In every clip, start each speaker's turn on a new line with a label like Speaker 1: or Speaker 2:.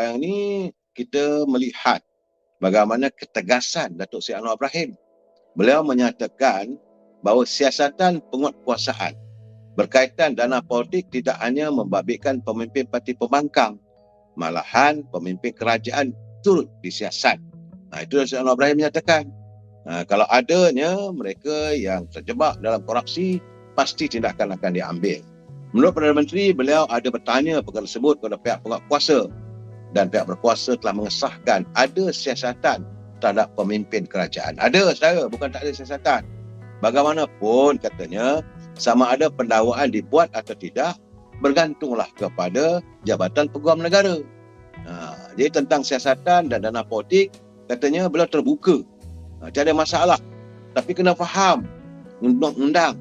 Speaker 1: sekarang ni kita melihat bagaimana ketegasan Datuk Seri Anwar Ibrahim. Beliau menyatakan bahawa siasatan penguatkuasaan berkaitan dana politik tidak hanya membabitkan pemimpin parti pembangkang, malahan pemimpin kerajaan turut disiasat. Itu Datuk Seri Anwar Ibrahim menyatakan. Kalau adanya mereka yang terjebak dalam korupsi, pasti tindakan akan diambil. Menurut Perdana Menteri, beliau ada bertanya perkara tersebut kepada pihak penguatkuasa dan pihak berkuasa telah mengesahkan ada siasatan terhadap pemimpin kerajaan. Ada, saudara, bukan tak ada siasatan. Bagaimanapun katanya, sama ada pendakwaan dibuat atau tidak, bergantunglah kepada Jabatan Peguam Negara. Jadi tentang siasatan dan dana politik, katanya beliau terbuka. Tiada masalah. Tapi kena faham undang-undang.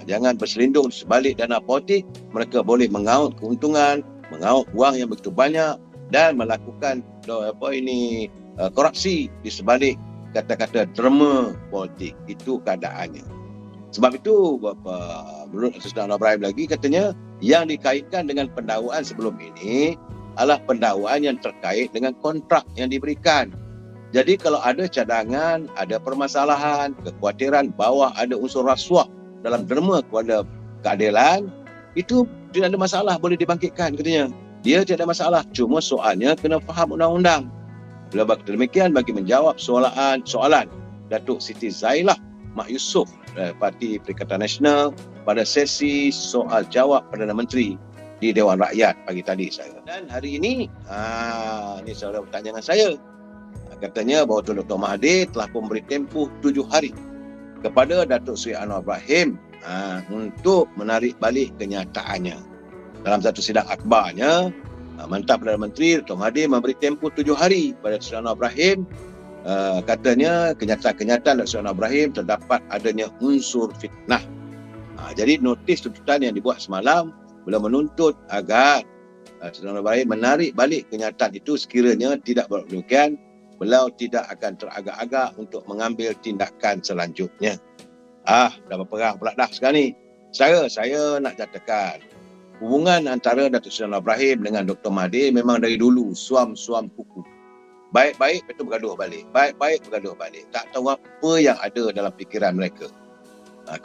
Speaker 1: Jangan berselindung di sebalik dana politik. Mereka boleh mengaut keuntungan, mengaut wang yang begitu banyak dan melakukan korupsi di sebalik kata-kata derma politik. Itu keadaannya. Sebab itu menurut Saudara Anwar Ibrahim lagi katanya yang dikaitkan dengan pendakwaan sebelum ini adalah pendakwaan yang terkait dengan kontrak yang diberikan. Jadi kalau ada cadangan, ada permasalahan, kekhawatiran bahawa ada unsur rasuah dalam derma kepada keadilan, itu tidak ada masalah, boleh dibangkitkan katanya. Dia tidak ada masalah, cuma soalnya kena faham undang-undang. Beliau berkata demikian bagi menjawab soalan Datuk Siti Zailah Mak Yusof Parti Perikatan Nasional pada sesi soal jawab Perdana Menteri di Dewan Rakyat pagi tadi saya. Dan hari ini, ini saudara bertanya dengan saya. Katanya bahawa Tun Dr. Mahathir telah memberi tempoh 7 hari kepada Datuk Seri Anwar Ibrahim untuk menarik balik kenyataannya. Dalam satu sidang akhbarnya, Mantan Perdana Menteri Dr. Mahathir memberi tempoh 7 hari kepada Datuk Seri Anwar Ibrahim. Katanya kenyataan Datuk Seri Anwar Ibrahim terdapat adanya unsur fitnah. Jadi notis tuntutan yang dibuat semalam, beliau menuntut agar Seri Anwar Ibrahim menarik balik kenyataan itu sekiranya tidak berlaku. Beliau tidak akan teragak-agak untuk mengambil tindakan selanjutnya. Dah berperang pula dah sekarang ni. Saya nak katakan, hubungan antara Datuk Seri Anwar Ibrahim dengan Dr. Mahathir memang dari dulu suam-suam kuku. Baik-baik, lepas tu bergaduh balik. Baik-baik, bergaduh balik. Tak tahu apa yang ada dalam fikiran mereka.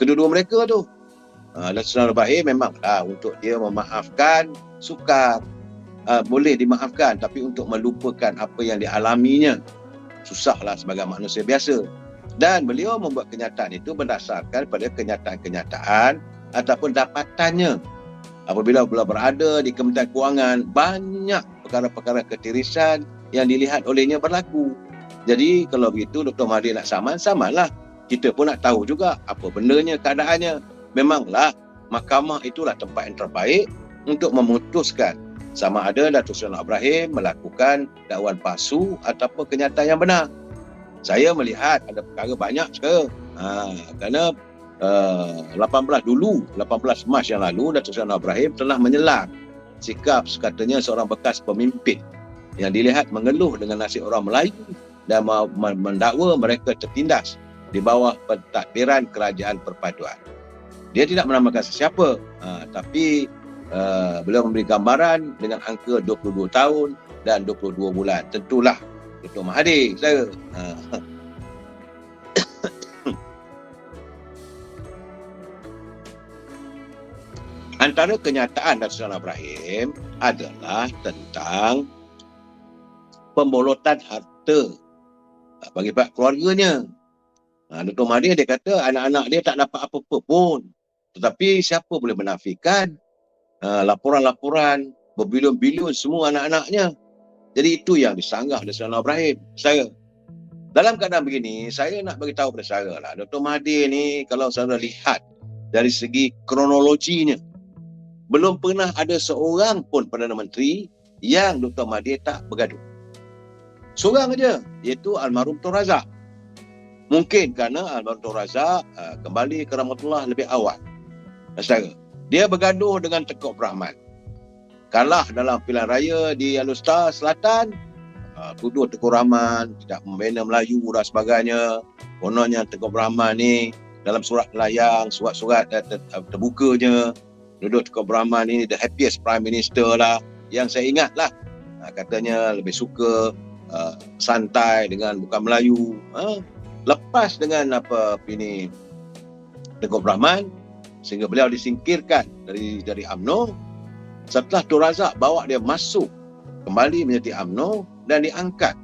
Speaker 1: Kedua-dua mereka tu. Datuk Seri Anwar Ibrahim memanglah untuk dia memaafkan sukar. Boleh dimaafkan, tapi untuk melupakan apa yang dialaminya susahlah sebagai manusia biasa. Dan beliau membuat kenyataan itu berdasarkan pada kenyataan-kenyataan ataupun dapatannya. Apabila beliau berada di Kementerian Kewangan, banyak perkara-perkara ketirisan yang dilihat olehnya berlaku. Jadi kalau begitu Dr. Mahathir nak samanlah. Kita pun nak tahu juga apa bendanya, keadaannya. Memanglah mahkamah itulah tempat yang terbaik untuk memutuskan sama ada Datuk Seri Anwar Ibrahim melakukan dakwaan palsu ataupun kenyataan yang benar. Saya melihat ada perkara banyak sekarang. Kerana 18 Mac yang lalu Datuk Seri Anwar Ibrahim telah menyelar sikap sekatanya seorang bekas pemimpin yang dilihat mengeluh dengan nasib orang Melayu dan mendakwa mereka tertindas di bawah pentadbiran Kerajaan Perpaduan. Dia tidak menamakan sesiapa, tapi beliau memberi gambaran dengan angka 22 tahun dan 22 bulan. Tentulah Dr. Mahathir saya. Antara kenyataan Datuk Seri Anwar Ibrahim adalah tentang pembolotan harta bagi pihak keluarganya. Dr. Mahathir dia kata anak-anak dia tak dapat apa-apa pun. Tetapi siapa boleh menafikan laporan-laporan berbilion-bilion semua anak-anaknya. Jadi itu yang disanggah oleh Seri Anwar Ibrahim. Saya dalam keadaan begini, saya nak beritahu kepada saudara lah, Dr. Mahathir ni kalau saudara lihat dari segi kronologinya, belum pernah ada seorang pun Perdana Menteri yang Dr. Mahathir tak bergaduh. Seorang aja, iaitu almarhum Tun Razak. Mungkin kerana almarhum Tun Razak kembali ke rahmatullah lebih awal. Saudara, dia bergaduh dengan Tengku Abdul Rahman. Kalah dalam pilihan raya di Alustar Selatan, tuduh Tengku Abdul Rahman tidak membina Melayu dan sebagainya. Kononnya Tengku Abdul Rahman ni dalam surat layang, surat-surat terbukanya, tuduh Tengku Abdul Rahman ini the happiest Prime Minister lah. Yang saya ingat lah, katanya lebih suka santai dengan bukan Melayu. Lepas dengan ini Tengku Abdul Rahman, sehingga beliau disingkirkan dari UMNO. Setelah Tun Razak bawa dia masuk kembali menjadi UMNO dan diangkat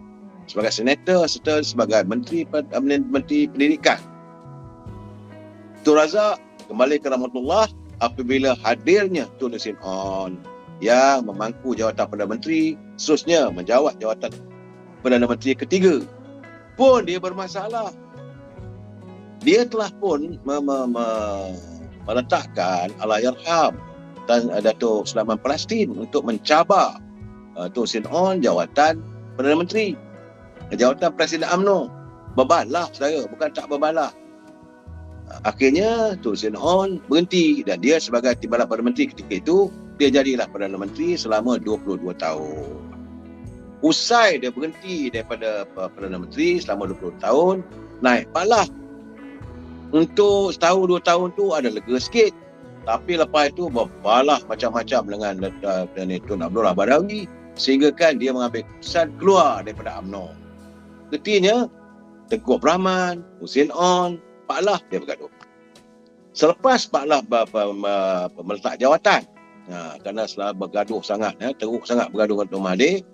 Speaker 1: sebagai senator serta sebagai menteri pendidikan. Tun Razak kembali ke rahmatullah apabila hadirnya Tun Hussein On yang memangku jawatan Perdana Menteri, seterusnya menjawat jawatan Perdana Menteri ketiga, pun dia bermasalah. Dia telah pun meletakkan Allahyarham dan Datuk Sulaiman Palestin untuk mencabar Tun Hussein On jawatan Perdana Menteri, jawatan Presiden UMNO. Berbalah saudara, bukan tak berbalah. Akhirnya Tun Hussein On berhenti dan dia sebagai Timbalan Perdana Menteri ketika itu, dia jadilah Perdana Menteri selama 22 tahun. Usai dia berhenti daripada Perdana Menteri selama 20 tahun, naik balah. Untuk setahun 2 tahun tu ada lega sikit. Tapi lepas itu berbalah macam-macam dengan Tun Abdullah Badawi, sehingga kan dia mengambil keputusan keluar daripada UMNO. Ketika Tengku Abdul Rahman, Hussein On, Pak Lah dia bergaduh. Selepas Pak Lah meletak jawatan, kerana setelah bergaduh sangat, teruk sangat bergaduh dengan Tun Mahathir,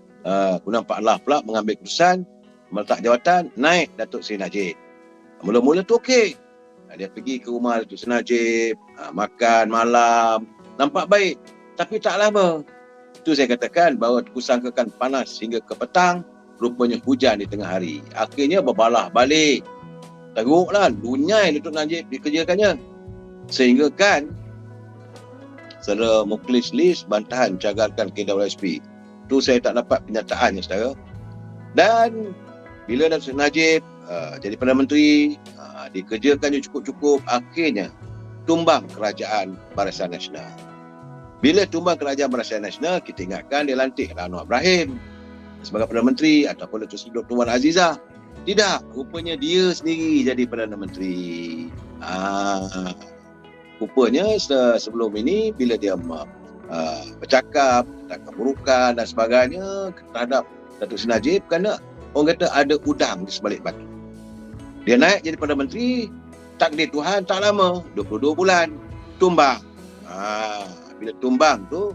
Speaker 1: kemudian Pak Lah pula mengambil keputusan meletak jawatan, naik Datuk Seri Najib. Mula-mula tu okey. Dia pergi ke rumah Datuk Seri Najib, makan malam, nampak baik. Tapi tak lama. Itu saya katakan bahawa kusangkakan panas hingga ke petang, rupanya hujan di tengah hari. Akhirnya berbalah balik. Teruklah, lunyai Datuk Najib dikerjakannya. Sehingga kan saudara Mukhlis Lis bantahan cagalkan KWSP. Itu saya tak dapat penyertaannya saudara. Dan bila Datuk Seri Najib jadi Perdana Menteri, dikerjakannya cukup-cukup, akhirnya tumbang kerajaan Barisan Nasional. Bila tumbang kerajaan Barisan Nasional, kita ingatkan dia lantik Anwar Ibrahim sebagai Perdana Menteri ataupun Datuk Seri Dr. Wan Azizah. Tidak, rupanya dia sendiri jadi Perdana Menteri. Rupanya sebelum ini bila dia bercakap tentang keburukan dan sebagainya terhadap Datuk Seri Najib, kerana orang kata ada udang di sebalik batu. Dia naik jadi Perdana Menteri, takdir Tuhan tak lama, 22 bulan, tumbang. Bila tumbang tu,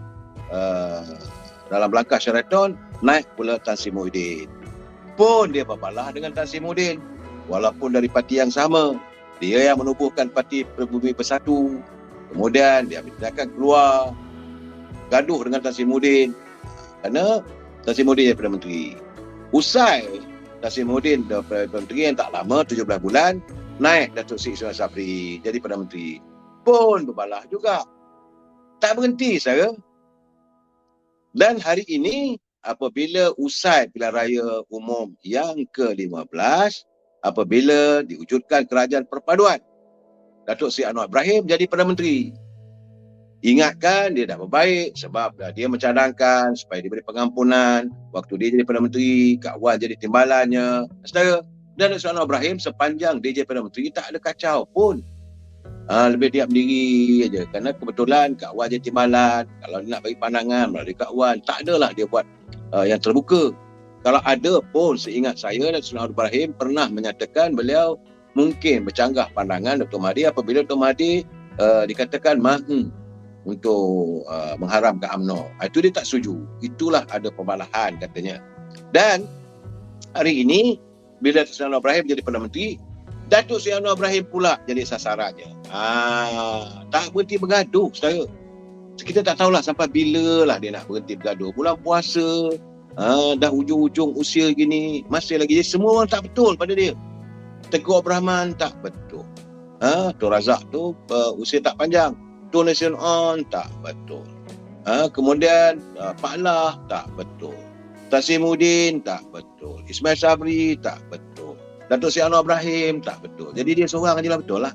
Speaker 1: dalam langkah Sheraton, naik pula Tan Sri Muhyiddin. Pun dia berbalah dengan Tan Sri Muhyiddin. Walaupun dari parti yang sama, dia yang menubuhkan Parti Pribumi Bersatu. Kemudian dia ambil tindakan keluar, gaduh dengan Tan Sri Muhyiddin. Kerana Tan Sri Muhyiddin jadi Perdana Menteri. Usai Tan Sri Muhyiddin Perdana Menteri yang tak lama, 17 bulan, naik Datuk Seri Ismail Sabri jadi Perdana Menteri. Pun berbalah juga. Tak berhenti saudara. Dan hari ini apabila usai pilihan raya umum yang ke-15, apabila diwujudkan kerajaan perpaduan, Datuk Seri Anwar Ibrahim jadi Perdana Menteri. Ingatkan dia dah berbaik sebab dia mencadangkan supaya diberi pengampunan waktu dia jadi Perdana Menteri, Kak Wan jadi timbalannya, saudara. Dan Datuk Seri Anwar Ibrahim sepanjang dia jadi Perdana Menteri tak ada kacau pun. Lebih diam diri aja, kerana kebetulan Kak Wan jadi timbalan. Kalau dia nak bagi pandangan melalui Kak Wan, tak adalah dia buat yang terbuka. Kalau ada pun, seingat saya Datuk Seri Anwar Ibrahim pernah menyatakan beliau mungkin bercanggah pandangan Dr. Mahathir apabila Dr. Mahathir dikatakan mahu untuk mengharamkan UMNO. Itu dia tak setuju. Itulah ada pembalahan katanya. Dan hari ini bila Datuk Seri Anwar Ibrahim jadi Perdana Menteri, Datuk Seri Anwar Ibrahim pula jadi sasarannya. Tak berhenti bergaduh saudara. Kita tak tahulah sampai bila lah dia nak berhenti bergaduh. Bulan puasa, dah hujung-hujung usia gini, masih lagi. Jadi semua orang tak betul pada dia. Tengku Abdul Rahman tak betul. Tun Razak tu usia tak panjang. Tun Hussein On tak betul. Kemudian Pak Lah tak betul. Tan Sri Muhyiddin tak betul. Ismail Sabri tak betul. Datuk Seri Anwar Ibrahim tak betul. Jadi dia seorang je lah betul lah.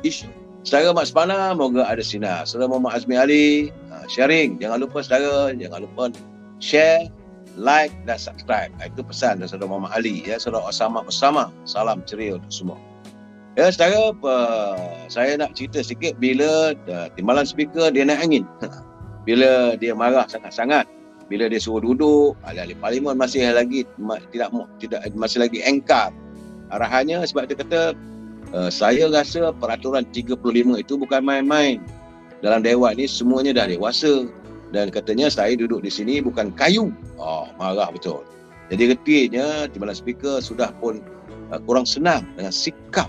Speaker 1: Isu. Saudara Mak Sepana, moga ada sinar. Saudara Muhammad Azmi Ali, sharing. Jangan lupa saudara, jangan lupa share, like dan subscribe. Itu pesan dari saudara Muhammad Ali. Ya, saudara Osama. Salam ceria untuk semua. Ya, saudara, saya nak cerita sikit bila timbalan speaker dia naik angin. Bila dia marah sangat-sangat. bila dia suruh duduk, ahli-ahli parlimen masih lagi masih lagi engkar arahannya, sebab dia kata saya rasa peraturan 35 itu bukan main-main. Dalam dewan ni semuanya dah dewasa, dan katanya saya duduk di sini bukan kayu. Marah betul. Jadi retinya Timbalan Speaker sudah pun kurang senang dengan sikap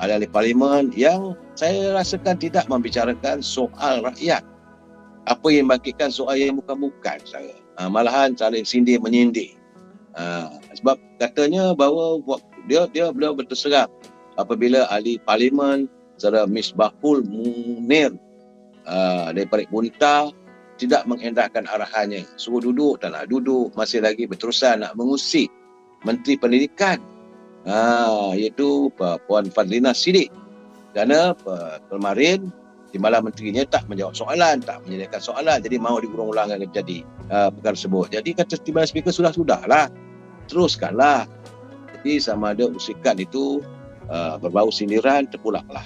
Speaker 1: ahli-ahli parlimen yang saya rasakan tidak membicarakan soal rakyat. Apa yang membangkitkan soal yang bukan-bukan saya. Malahan saling sindir menyindir. Sebab katanya bahawa beliau berterserap apabila ahli parlimen saudara Misbahul Munir daripada Muntah tidak mengendahkan arahannya, suruh duduk tak nak duduk, masih lagi berterusan nak mengusik Menteri Pendidikan iaitu Puan Fadlina Siddiq, kerana kemarin Timbalan Menterinya tak menjawab soalan, tak menyediakan soalan, jadi mahu diulang-ulangkan jadi perkara tersebut. Jadi kata Timbalan Speaker, sudahlah, teruskanlah. Jadi sama ada usikan itu berbau sindiran, terpulaklah.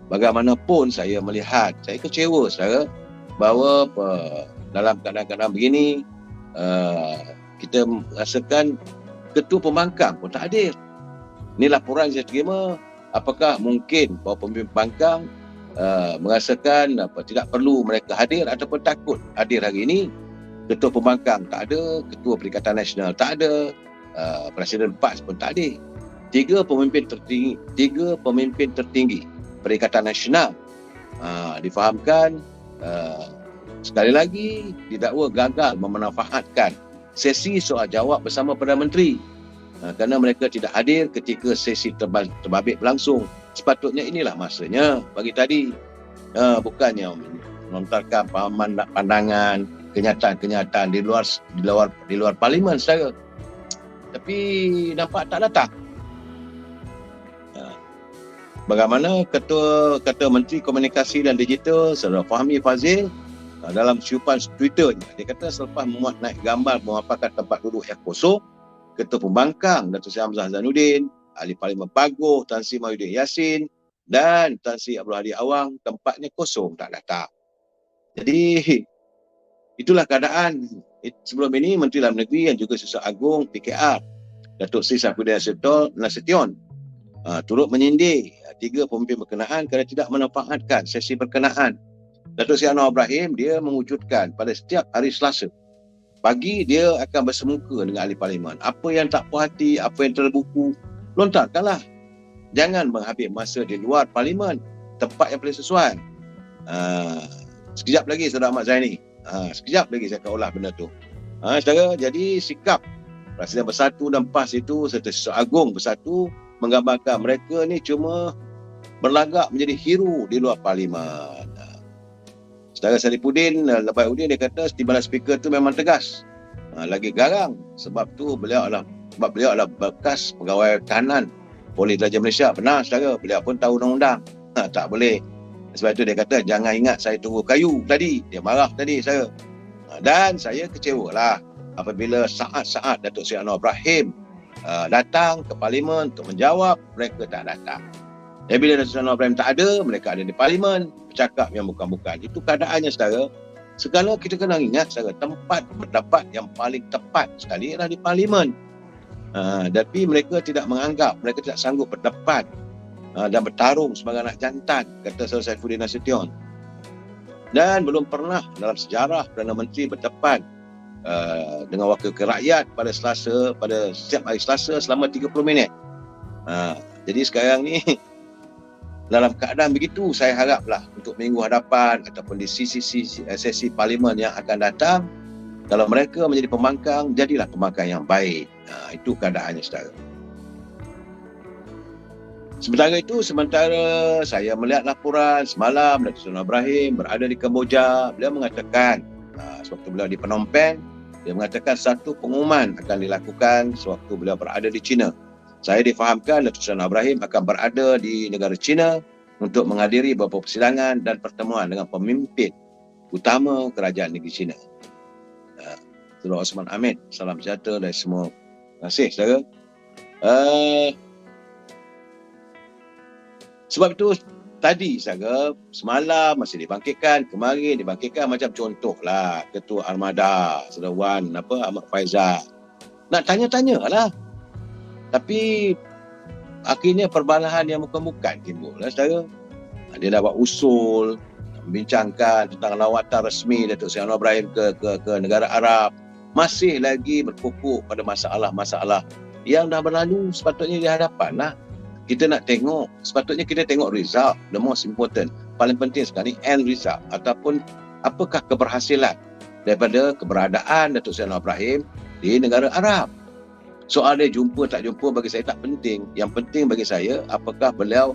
Speaker 1: Bagaimanapun saya melihat, saya kecewa saudara, bahawa dalam keadaan-keadaan begini kita rasakan ketua pembangkang pun tak hadir. Ini laporan saya terima, apakah mungkin bahawa pemimpin pembangkang merasakan tidak perlu mereka hadir ataupun takut hadir hari ini. Ketua pembangkang tak ada, ketua Perikatan Nasional tak ada, Presiden PAS pun tak ada. Tiga pemimpin tertinggi Perikatan Nasional difahamkan sekali lagi didakwa gagal memanfaatkan sesi soal jawab bersama Perdana Menteri kerana mereka tidak hadir ketika sesi terbabit berlangsung. Sepatutnya inilah masanya bagi tadi, bukannya melontarkan pandangan, kenyataan di luar parlimen saudara. Tapi nampak tak datang. Bagaimana Ketua Menteri Komunikasi dan Digital Saudara Fahmi Fazil dalam siupan Twitternya, dia kata selepas memuat naik gambar memaparkan tempat duduk yang kosong, Ketua Pembangkang Datuk Seri Hamzah Zainuddin, Ahli Parlimen Paguh Tan Sri Mahyudin Yassin dan Tan Sri Abdul Hadi Awang tempatnya kosong, tak datang. Jadi itulah keadaan. Sebelum ini Menteri Dalam Negeri yang juga Susah Agung PKR Datuk Seri Saifuddin Nasution turut menyindir tiga pemimpin berkenaan kerana tidak memanfaatkan sesi berkenaan. Datuk Seri Anwar Ibrahim dia mewujudkan pada setiap hari Selasa pagi dia akan bersemuka dengan ahli parlimen. Apa yang tak puas hati, apa yang terbuku, lontarkanlah. Jangan menghabis masa di luar parlimen, tempat yang paling sesuai. Sekejap lagi Saudara Ahmad Zaini. Sekejap lagi saya akan ulas benda tu. Saudara, jadi sikap Presiden Bersatu dan PAS itu serta Susah Agung Bersatu menggambarkan mereka ni cuma berlagak menjadi hero di luar parlimen. Saudara Sarifuddin Lebayudin dia kata Timbalan Speaker tu memang tegas, lagi garang sebab beliau adalah bekas pegawai kanan Polis Diraja Malaysia. Benar saudara, beliau pun tahu undang-undang. Tak boleh. Sebab itu dia kata jangan ingat saya tunggu kayu tadi. Dia marah tadi saya. Dan saya kecewa lah apabila saat-saat Datuk Seri Anwar Ibrahim datang ke parlimen untuk menjawab, mereka tak datang. Dan bila Datuk Seri Anwar Ibrahim tak ada, mereka ada di parlimen bercakap yang bukan-bukan. Itu keadaannya saudara. Segala kita kena ingat saudara, tempat berdebat yang paling tepat sekali adalah di parlimen. Tapi mereka tidak menganggap, mereka tidak sanggup berdebat dan bertarung sebagai anak jantan, kata Saudara Saifuddin Nasution. Dan belum pernah dalam sejarah Perdana Menteri berdebat dengan wakil rakyat pada setiap hari Selasa selama 30 minit. Jadi sekarang ni dalam keadaan begitu, saya haraplah untuk minggu hadapan ataupun di sesi parlimen yang akan datang, kalau mereka menjadi pembangkang, jadilah pembangkang yang baik. Itu keadaannya saudara. Sementara saya melihat laporan semalam Datuk Seri Anwar Ibrahim berada di Kamboja. Beliau mengatakan sewaktu beliau di Phnom Penh, dia mengatakan satu pengumuman akan dilakukan sewaktu beliau berada di China. Saya difahamkan Datuk Seri Anwar Ibrahim akan berada di negara China untuk menghadiri beberapa persidangan dan pertemuan dengan pemimpin utama kerajaan negeri China. Saudara Osman Hamid, salam sejahtera dari semua. Terima kasih saudara. Sebab itu tadi saja semalam masih dibangkitkan, kemarin dibangkitkan, macam contohlah Ketua Armada Saudara Wan Ahmad Faizal. Nak tanya-tanya lah. Tapi akhirnya perbalahan yang bukan-bukan timbul lah saudara. Dia dah buat usul, membincangkan tentang lawatan resmi Datuk Seri Anwar Ibrahim ke negara Arab. Masih lagi berkukuh pada masalah-masalah yang dah berlalu, sepatutnya di hadapan lah. Kita nak tengok, sepatutnya kita tengok result, the most important. Paling penting sekali end result, ataupun apakah keberhasilan daripada keberadaan Datuk Seri Anwar Ibrahim di negara Arab. Soal dia jumpa tak jumpa bagi saya tak penting. Yang penting bagi saya, apakah beliau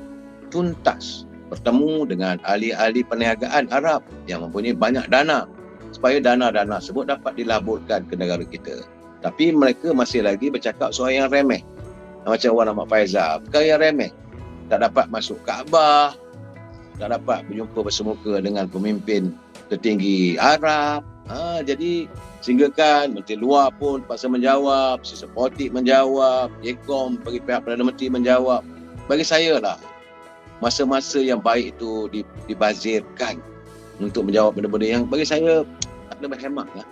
Speaker 1: tuntas bertemu dengan ahli-ahli perniagaan Arab yang mempunyai banyak dana, supaya dana-dana tersebut dapat dilaburkan ke negara kita. Tapi mereka masih lagi bercakap soal yang remeh. Macam Wan Ahmad Faizal, perkara yang remeh. Tak dapat masuk Kaabah, tak dapat berjumpa bersemuka dengan pemimpin tertinggi Arab. Jadi sehinggakan Menteri Luar pun paksa menjawab, Sisa Politik menjawab, Yekom bagi pihak Perdana Menteri menjawab. Bagi saya lah, masa-masa yang baik itu dibazirkan untuk menjawab benda-benda yang bagi saya tak ada berhemat lah.